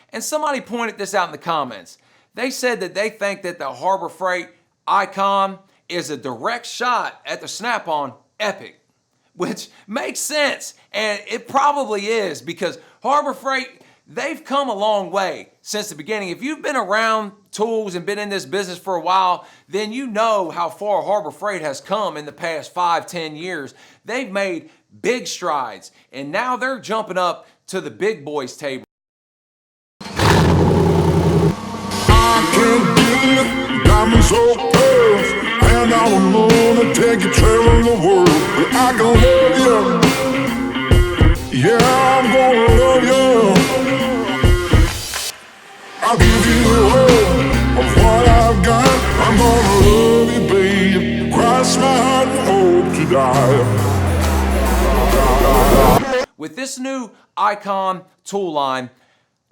And somebody pointed this out in the comments. They said that they think that the Harbor Freight icon is a direct shot at the Snap-on Epic, which makes sense. And it probably is, because Harbor Freight, they've come a long way since the beginning. If you've been around tools and been in this business for a while, then you know how far Harbor Freight has come in the past 5-10 years. They've made big strides, and now they're jumping up to the big boys table. Diamonds so pearls, and I'm gonna take you traveling the world. But I can love you, yeah, I'm gonna love you. I'll give you all of what I've got. I'm gonna love you, babe. Cross my heart and hope to die. With this new icon tool line,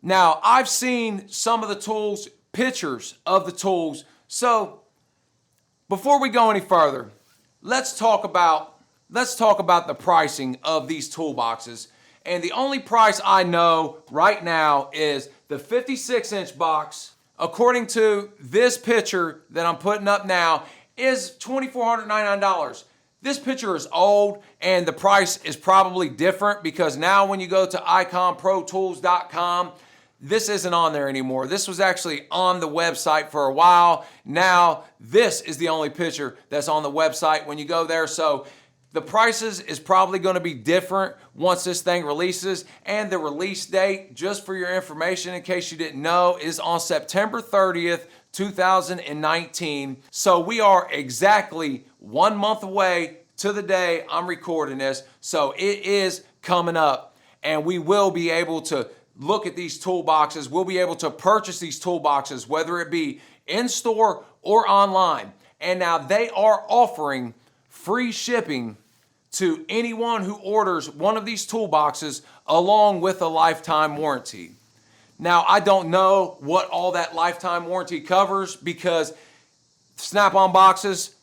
now I've seen some of the tools, pictures of the tools. So before we go any further, let's talk about the pricing of these toolboxes. And the only price I know right now is the 56-inch box, according to this picture that I'm putting up now, is $2,499. This picture is old, and the price is probably different, because now when you go to iconprotools.com, this isn't on there anymore. This was actually on the website for a while. Now, this is the only picture that's on the website when you go there. So the prices is probably going to be different once this thing releases. And the release date, just for your information, in case you didn't know, is on September 30th, 2019. So we are exactly 1 month away to the day I'm recording this. So it is coming up, and we will be able to look at these toolboxes. We'll be able to purchase these toolboxes, whether it be in store or online. And now they are offering free shipping to anyone who orders one of these toolboxes, along with a lifetime warranty. Now, I don't know what all that lifetime warranty covers, because Snap-on boxes,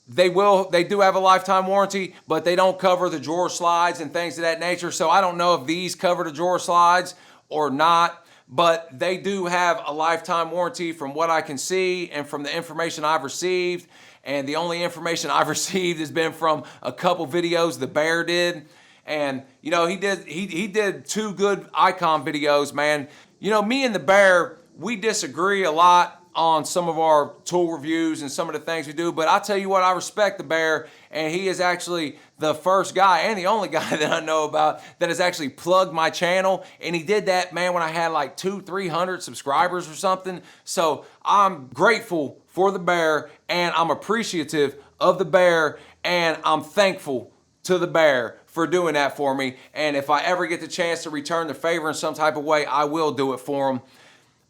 they do have a lifetime warranty, but they don't cover the drawer slides and things of that nature. So I don't know if these cover the drawer slides or not, but they do have a lifetime warranty from what I can see and from the information I've received. And the only information I've received has been from a couple videos the Bear did. And you know, he did 2 good icon videos, man. You know, me and the Bear, we disagree a lot on some of our tool reviews and some of the things we do, but I'll tell you what, I respect the Bear, and he is actually the first guy and the only guy that I know about that has actually plugged my channel. And he did that, man, when I had like 200-300 subscribers or something. So I'm grateful for the Bear, and I'm appreciative of the Bear, and I'm thankful to the Bear for doing that for me. And if I ever get the chance to return the favor in some type of way, I will do it for him.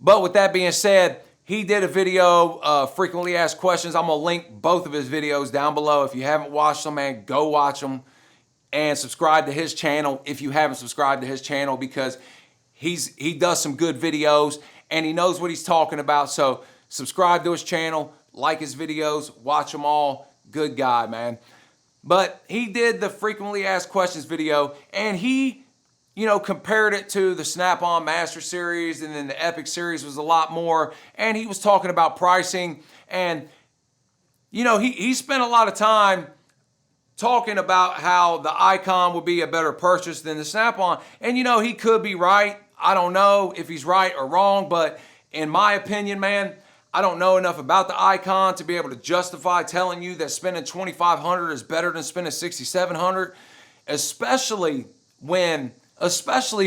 But with that being said, he did a video, frequently asked questions. I'm gonna link both of his videos down below. If you haven't watched them, man, go watch them, and subscribe to his channel if you haven't subscribed to his channel, because he does some good videos and he knows what he's talking about. So subscribe to his channel, like his videos, watch them all. Good guy, man. But he did the frequently asked questions video, and he, you know, compared it to the Snap-on Master Series, and then the Epic Series was a lot more. And he was talking about pricing, and you know, he spent a lot of time talking about how the Icon would be a better purchase than the Snap-on. And you know, he could be right. I don't know if he's right or wrong, but in my opinion, man, I don't know enough about the Icon to be able to justify telling you that spending $2,500 is better than spending $6,700, especially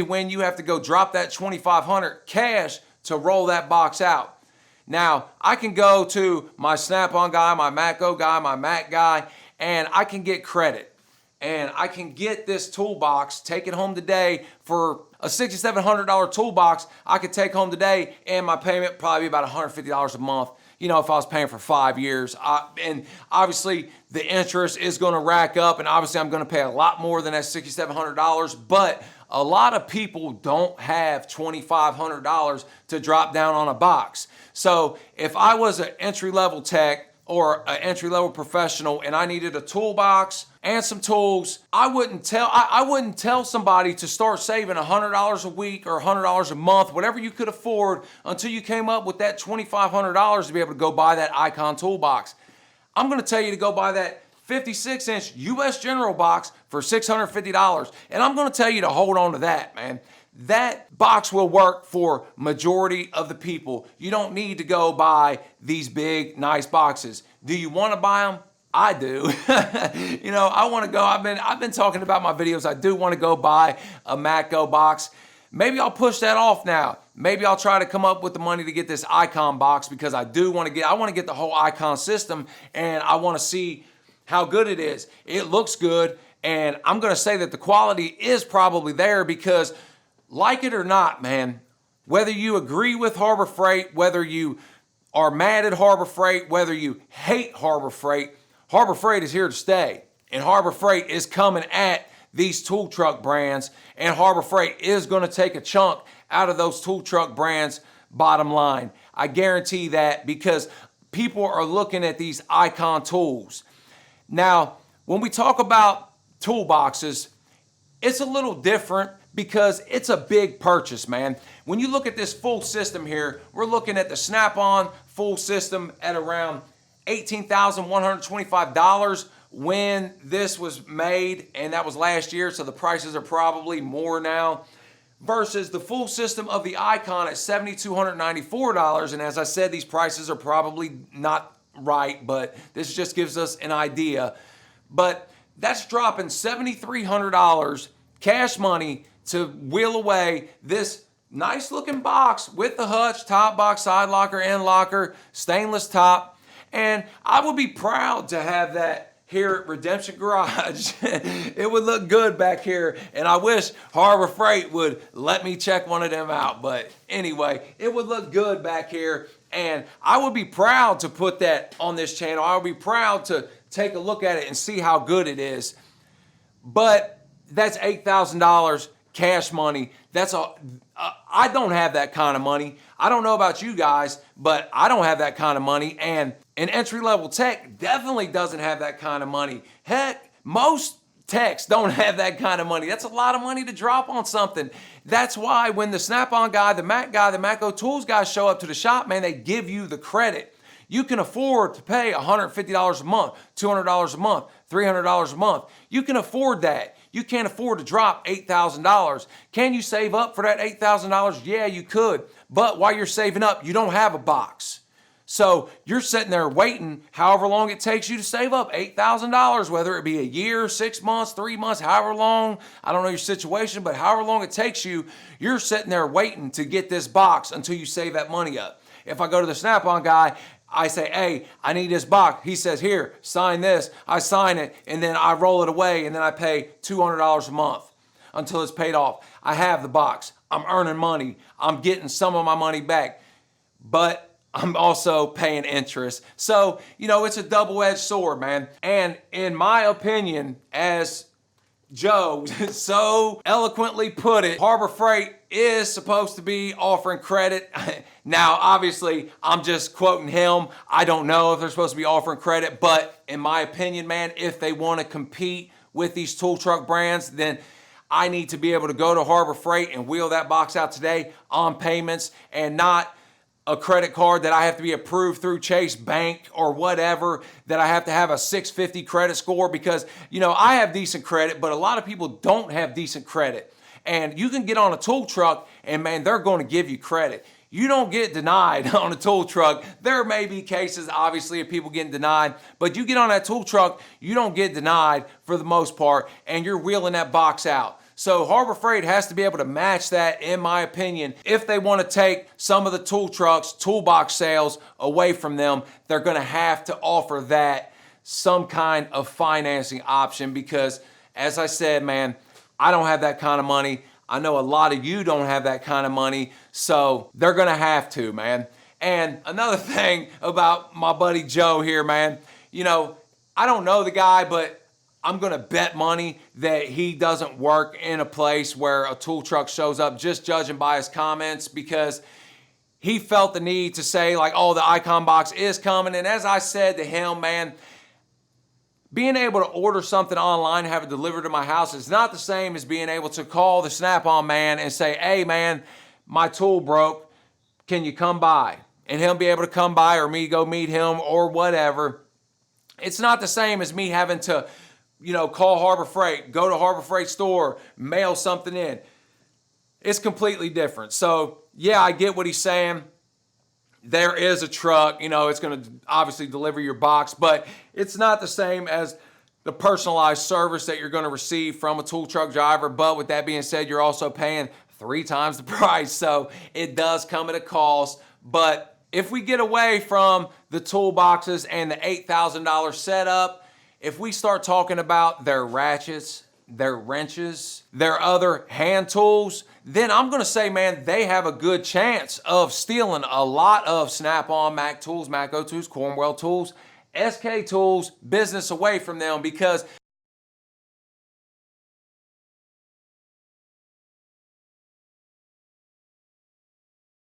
when you have to go drop that $2,500 cash to roll that box out. Now, I can go to my Snap-on guy, my Matco guy, my Mac guy, and I can get credit. And I can get this toolbox, take it home today for a $6,700 toolbox. I could take home today, and my payment probably be about $150 a month. You know, if I was paying for 5 years. And obviously the interest is gonna rack up, and obviously I'm gonna pay a lot more than that $6,700, but a lot of people don't have $2,500 to drop down on a box. So if I was an entry-level tech, or an entry-level professional and I needed a toolbox and some tools, I wouldn't tell somebody to start saving $100 a week or $100 a month, whatever you could afford, until you came up with that $2,500 to be able to go buy that Icon toolbox. I'm going to tell you to go buy that 56-inch US General box for $650. And I'm going to tell you to hold on to that, man. That box will work for majority of the people. You don't need to go buy these big, nice boxes. Do you want to buy them? I do. You know, I want to go. I've been talking about my videos. I do want to go buy a Matco box. Maybe I'll push that off now. Maybe I'll try to come up with the money to get this Icon box, because I want to get the whole Icon system, and I want to see how good it is. It looks good, and I'm going to say that the quality is probably there, because like it or not, man, whether you agree with Harbor Freight, whether you are mad at Harbor Freight, whether you hate Harbor Freight is here to stay. And Harbor Freight is coming at these tool truck brands, and Harbor Freight is going to take a chunk out of those tool truck brands' bottom line. I guarantee that, because people are looking at these Icon tools. Now, when we talk about toolboxes, it's a little different, because it's a big purchase, man. When you look at this full system here, we're looking at the Snap-on full system at around $18,125 when this was made, and that was last year, so the prices are probably more now, versus the full system of the Icon at $7,294. And as I said, these prices are probably not right, but this just gives us an idea. But that's dropping $7,300 cash money to wheel away this nice looking box with the hutch, top box, side locker, end locker, stainless top. And I would be proud to have that here at Redemption Garage. It would look good back here, and I wish Harbor Freight would let me check one of them out. But anyway, it would look good back here, and I would be proud to put that on this channel. I would be proud to take a look at it and see how good it is. But that's $8,000 cash money. I don't have that kind of money. I don't know about you guys, but I don't have that kind of money. And an entry-level tech definitely doesn't have that kind of money. Heck, most techs don't have that kind of money. That's a lot of money to drop on something. That's why when the Snap-on guy, the Matco Tools guys show up to the shop, man, they give you the credit. You can afford to pay $150 a month, $200 a month, $300 a month. You can afford that. You can't afford to drop $8,000. Can you save up for that $8,000? Yeah, you could. But while you're saving up, you don't have a box. So you're sitting there waiting however long it takes you to save up $8,000, whether it be a year, 6 months, 3 months, however long. I don't know your situation, but however long it takes you, you're sitting there waiting to get this box until you save that money up. If I go to the Snap-on guy, I say, hey, I need this box. He says, here, sign this. I sign it, and then I roll it away, and then I pay $200 a month until it's paid off. I have the box. I'm earning money. I'm getting some of my money back, but I'm also paying interest. So, you know, it's a double-edged sword, man. And in my opinion, as Joe so eloquently put it, Harbor Freight is supposed to be offering credit. Now, obviously, I'm just quoting him. I don't know if they're supposed to be offering credit, but in my opinion, man, if they want to compete with these tool truck brands, then I need to be able to go to Harbor Freight and wheel that box out today on payments, and not a credit card that I have to be approved through Chase Bank or whatever, that I have to have a 650 credit score, because, you know, I have decent credit, but a lot of people don't have decent credit. And you can get on a tool truck and, man, they're going to give you credit. You don't get denied on a tool truck. There may be cases, obviously, of people getting denied, but you get on that tool truck, you don't get denied for the most part, and you're wheeling that box out. So Harbor Freight has to be able to match that, in my opinion. If they want to take some of the tool trucks, toolbox sales away from them, they're going to have to offer that some kind of financing option, because, as I said, man, I don't have that kind of money. I know a lot of you don't have that kind of money, so they're going to have to, man. And another thing about my buddy Joe here, man, you know, I don't know the guy, but I'm going to bet money that he doesn't work in a place where a tool truck shows up, just judging by his comments, because he felt the need to say like, oh, the Icon box is coming. And as I said to him, man, being able to order something online and have it delivered to my house is not the same as being able to call the Snap-on man and say, hey man, my tool broke, can you come by? And he'll be able to come by, or me go meet him, or whatever. It's not the same as me having to, call Harbor Freight, go to Harbor Freight store, mail something in. It's completely different. So yeah, I get what he's saying. There is a truck, it's going to obviously deliver your box, but it's not the same as the personalized service that you're going to receive from a tool truck driver. But with that being said, you're also paying 3 times the price. So it does come at a cost. But if we get away from the toolboxes and the $8,000 setup, if we start talking about their ratchets, their wrenches, their other hand tools, then I'm going to say, man, they have a good chance of stealing a lot of Snap-on, Mac tools, Matco tools, Cornwell tools, SK tools business away from them, because